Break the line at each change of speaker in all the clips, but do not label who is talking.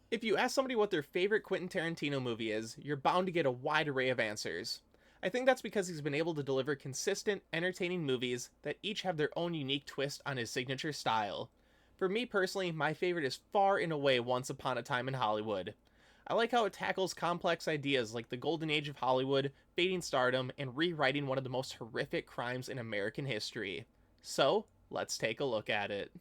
If you ask somebody what their favorite Quentin Tarantino movie is, you're bound to get a wide array of answers. I think that's because he's been able to deliver consistent, entertaining movies that each have their own unique twist on his signature style. For me personally, my favorite is far and away Once Upon a Time in Hollywood. I like how it tackles complex ideas like the golden age of Hollywood, fading stardom, and rewriting one of the most horrific crimes in American history. So, let's take a look at it.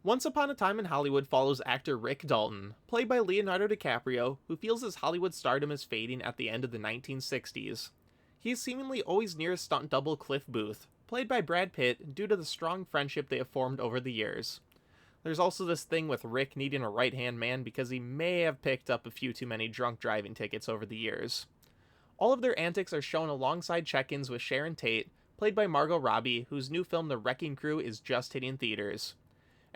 Once Upon a Time in Hollywood follows actor Rick Dalton, played by Leonardo DiCaprio, who feels his Hollywood stardom is fading at the end of the 1960s. He is seemingly always near his stunt double Cliff Booth, played by Brad Pitt, due to the strong friendship they have formed over the years. There's also this thing with Rick needing a right-hand man because he may have picked up a few too many drunk driving tickets over the years. All of their antics are shown alongside check-ins with Sharon Tate, played by Margot Robbie, whose new film The Wrecking Crew is just hitting theaters.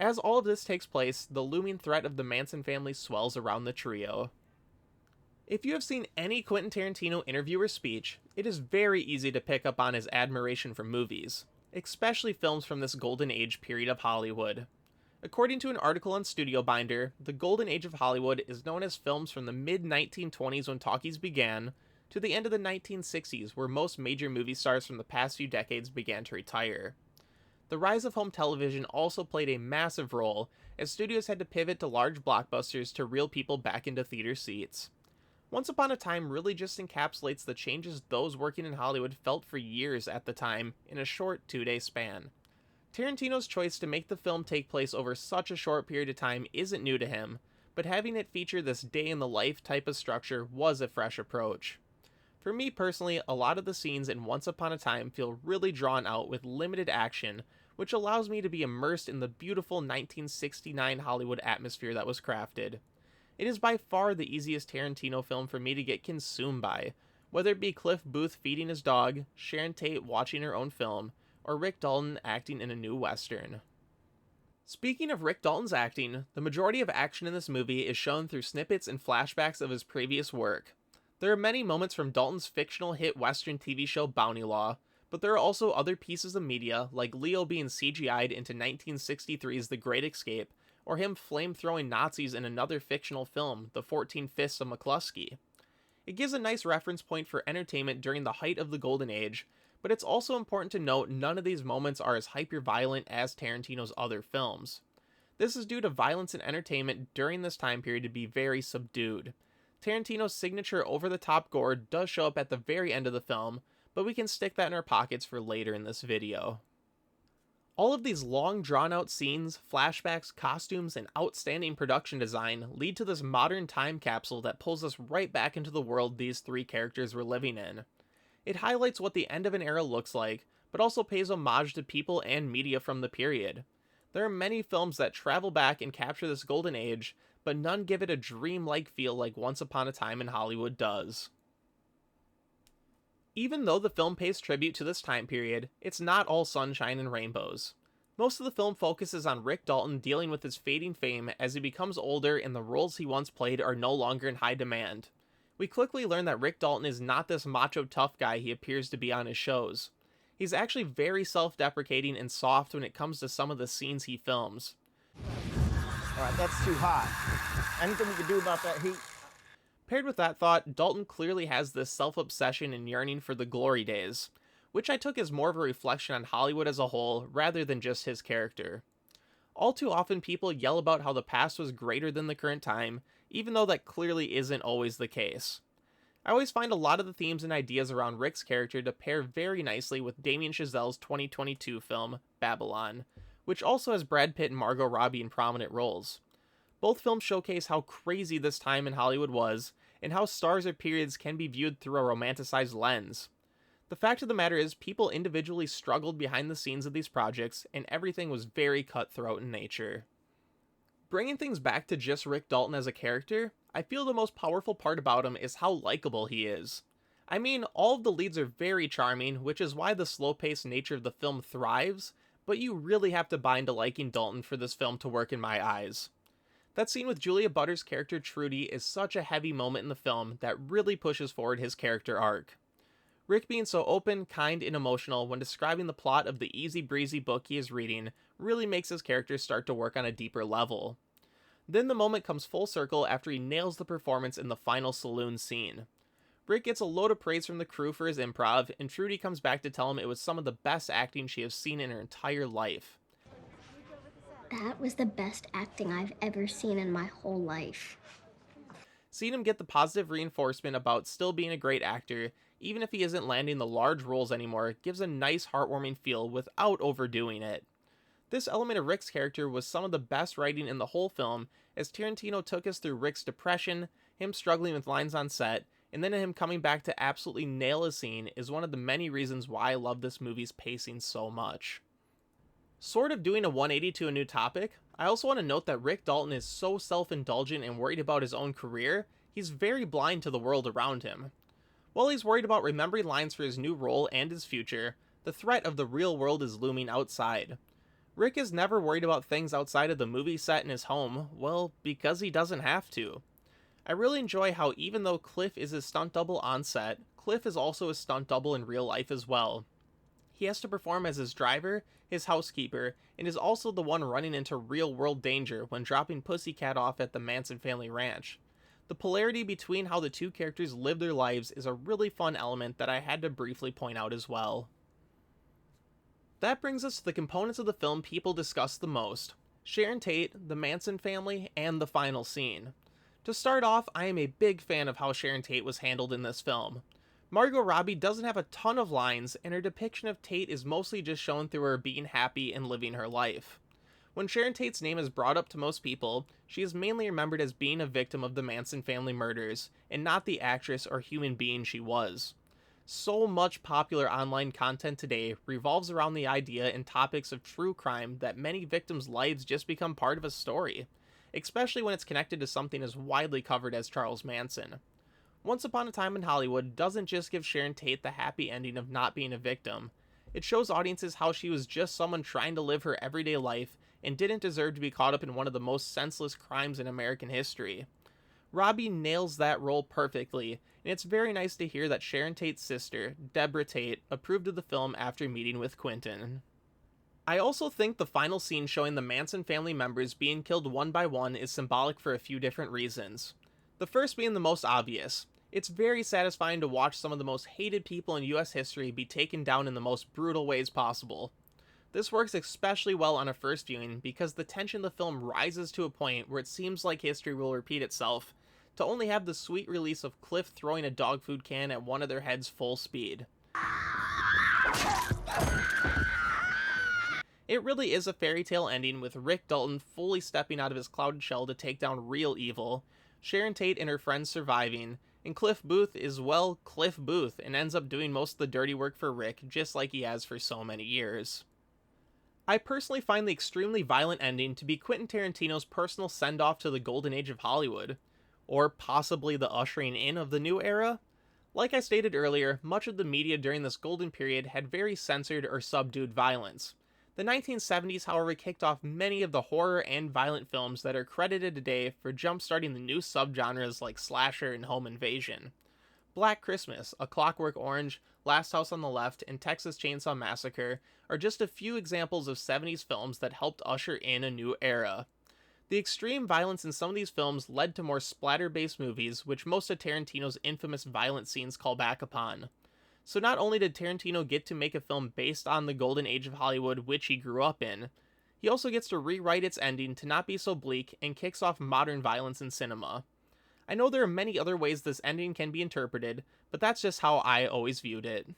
As all of this takes place, the looming threat of the Manson family swells around the trio. If you have seen any Quentin Tarantino interview or speech, it is very easy to pick up on his admiration for movies, especially films from this golden age period of Hollywood. According to an article on Studio Binder, the golden age of Hollywood is known as films from the mid-1920s when talkies began, to the end of the 1960s where most major movie stars from the past few decades began to retire. The rise of home television also played a massive role, as studios had to pivot to large blockbusters to reel people back into theater seats. Once Upon a Time really just encapsulates the changes those working in Hollywood felt for years at the time in a short 2-day span. Tarantino's choice to make the film take place over such a short period of time isn't new to him, but having it feature this day-in-the-life type of structure was a fresh approach. For me personally, a lot of the scenes in Once Upon a Time feel really drawn out with limited action, which allows me to be immersed in the beautiful 1969 Hollywood atmosphere that was crafted. It is by far the easiest Tarantino film for me to get consumed by, whether it be Cliff Booth feeding his dog, Sharon Tate watching her own film, or Rick Dalton acting in a new western. Speaking of Rick Dalton's acting, the majority of action in this movie is shown through snippets and flashbacks of his previous work. There are many moments from Dalton's fictional hit western TV show Bounty Law, but there are also other pieces of media, like Leo being CGI'd into 1963's The Great Escape, or him flame-throwing Nazis in another fictional film, The 14 Fists of McCluskey. It gives a nice reference point for entertainment during the height of the Golden Age, but it's also important to note none of these moments are as hyper-violent as Tarantino's other films. This is due to violence and entertainment during this time period to be very subdued. Tarantino's signature over-the-top gore does show up at the very end of the film, but we can stick that in our pockets for later in this video. All of these long drawn-out scenes, flashbacks, costumes, and outstanding production design lead to this modern time capsule that pulls us right back into the world these three characters were living in. It highlights what the end of an era looks like, but also pays homage to people and media from the period. There are many films that travel back and capture this golden age, but none give it a dream-like feel like Once Upon a Time in Hollywood does. Even though the film pays tribute to this time period, it's not all sunshine and rainbows. Most of the film focuses on Rick Dalton dealing with his fading fame as he becomes older and the roles he once played are no longer in high demand. We quickly learn that Rick Dalton is not this macho tough guy he appears to be on his shows. He's actually very self-deprecating and soft when it comes to some of the scenes he films.
Alright, that's too hot. Anything we can do about that heat?
Paired with that thought, Dalton clearly has this self-obsession and yearning for the glory days, which I took as more of a reflection on Hollywood as a whole rather than just his character. All too often people yell about how the past was greater than the current time, even though that clearly isn't always the case. I always find a lot of the themes and ideas around Rick's character to pair very nicely with Damien Chazelle's 2022 film, Babylon, which also has Brad Pitt and Margot Robbie in prominent roles. Both films showcase how crazy this time in Hollywood was, and how stars or periods can be viewed through a romanticized lens. The fact of the matter is, people individually struggled behind the scenes of these projects, and everything was very cutthroat in nature. Bringing things back to just Rick Dalton as a character, I feel the most powerful part about him is how likable he is. I mean, all of the leads are very charming, which is why the slow-paced nature of the film thrives, but you really have to buy into liking Dalton for this film to work in my eyes. That scene with Julia Butter's character Trudy is such a heavy moment in the film that really pushes forward his character arc. Rick being so open, kind, and emotional when describing the plot of the easy breezy book he is reading really makes his character start to work on a deeper level. Then the moment comes full circle after he nails the performance in the final saloon scene. Rick gets a load of praise from the crew for his improv, and Trudy comes back to tell him it was some of the best acting she has seen in her entire life.
That was the best acting I've ever seen in my whole life.
Seeing him get the positive reinforcement about still being a great actor, even if he isn't landing the large roles anymore, gives a nice heartwarming feel without overdoing it. This element of Rick's character was some of the best writing in the whole film, as Tarantino took us through Rick's depression, him struggling with lines on set, and then him coming back to absolutely nail a scene is one of the many reasons why I love this movie's pacing so much. Sort of doing a 180 to a new topic, I also want to note that Rick Dalton is so self-indulgent and worried about his own career, he's very blind to the world around him. While he's worried about remembering lines for his new role and his future, the threat of the real world is looming outside. Rick is never worried about things outside of the movie set in his home, well, because he doesn't have to. I really enjoy how even though Cliff is his stunt double on set, Cliff is also his stunt double in real life as well. He has to perform as his driver, his housekeeper, and is also the one running into real-world danger when dropping Pussycat off at the Manson family ranch. The polarity between how the two characters live their lives is a really fun element that I had to briefly point out as well. That brings us to the components of the film people discuss the most: Sharon Tate, the Manson family, and the final scene. To start off, I am a big fan of how Sharon Tate was handled in this film. Margot Robbie doesn't have a ton of lines, and her depiction of Tate is mostly just shown through her being happy and living her life. When Sharon Tate's name is brought up to most people, she is mainly remembered as being a victim of the Manson family murders, and not the actress or human being she was. So much popular online content today revolves around the idea and topics of true crime that many victims' lives just become part of a story, especially when it's connected to something as widely covered as Charles Manson. Once Upon a Time in Hollywood doesn't just give Sharon Tate the happy ending of not being a victim. It shows audiences how she was just someone trying to live her everyday life and didn't deserve to be caught up in one of the most senseless crimes in American history. Robbie nails that role perfectly, and it's very nice to hear that Sharon Tate's sister, Deborah Tate, approved of the film after meeting with Quentin. I also think the final scene showing the Manson family members being killed one by one is symbolic for a few different reasons. The first being the most obvious. It's very satisfying to watch some of the most hated people in US history be taken down in the most brutal ways possible. This works especially well on a first viewing because the tension of the film rises to a point where it seems like history will repeat itself, to only have the sweet release of Cliff throwing a dog food can at one of their heads full speed. It really is a fairy tale ending, with Rick Dalton fully stepping out of his clouded shell to take down real evil, Sharon Tate and her friends surviving, and Cliff Booth is, well, Cliff Booth, and ends up doing most of the dirty work for Rick, just like he has for so many years. I personally find the extremely violent ending to be Quentin Tarantino's personal send-off to the golden age of Hollywood, or possibly the ushering in of the new era. Like I stated earlier, much of the media during this golden period had very censored or subdued violence. The 1970s, however, kicked off many of the horror and violent films that are credited today for jump-starting the new subgenres like slasher and home invasion. Black Christmas, A Clockwork Orange, Last House on the Left, and Texas Chainsaw Massacre are just a few examples of 70s films that helped usher in a new era. The extreme violence in some of these films led to more splatter-based movies, which most of Tarantino's infamous violent scenes call back upon. So not only did Tarantino get to make a film based on the golden age of Hollywood which he grew up in, he also gets to rewrite its ending to not be so bleak and kicks off modern violence in cinema. I know there are many other ways this ending can be interpreted, but that's just how I always viewed it.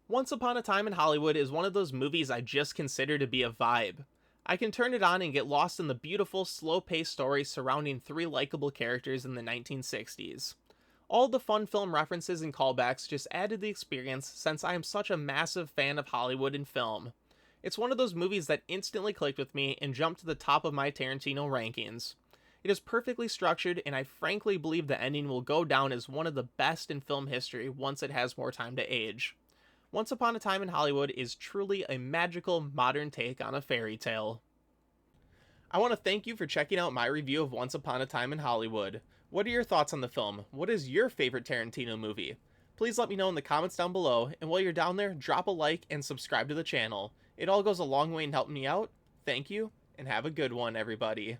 Once Upon a Time in Hollywood is one of those movies I just consider to be a vibe. I can turn it on and get lost in the beautiful, slow-paced story surrounding three likable characters in the 1960s. All the fun film references and callbacks just added the experience since I am such a massive fan of Hollywood and film. It's one of those movies that instantly clicked with me and jumped to the top of my Tarantino rankings. It is perfectly structured, and I frankly believe the ending will go down as one of the best in film history once it has more time to age. Once Upon a Time in Hollywood is truly a magical modern take on a fairy tale. I want to thank you for checking out my review of Once Upon a Time in Hollywood. What are your thoughts on the film? What is your favorite Tarantino movie? Please let me know in the comments down below, and while you're down there, drop a like and subscribe to the channel. It all goes a long way in helping me out. Thank you, and have a good one, everybody.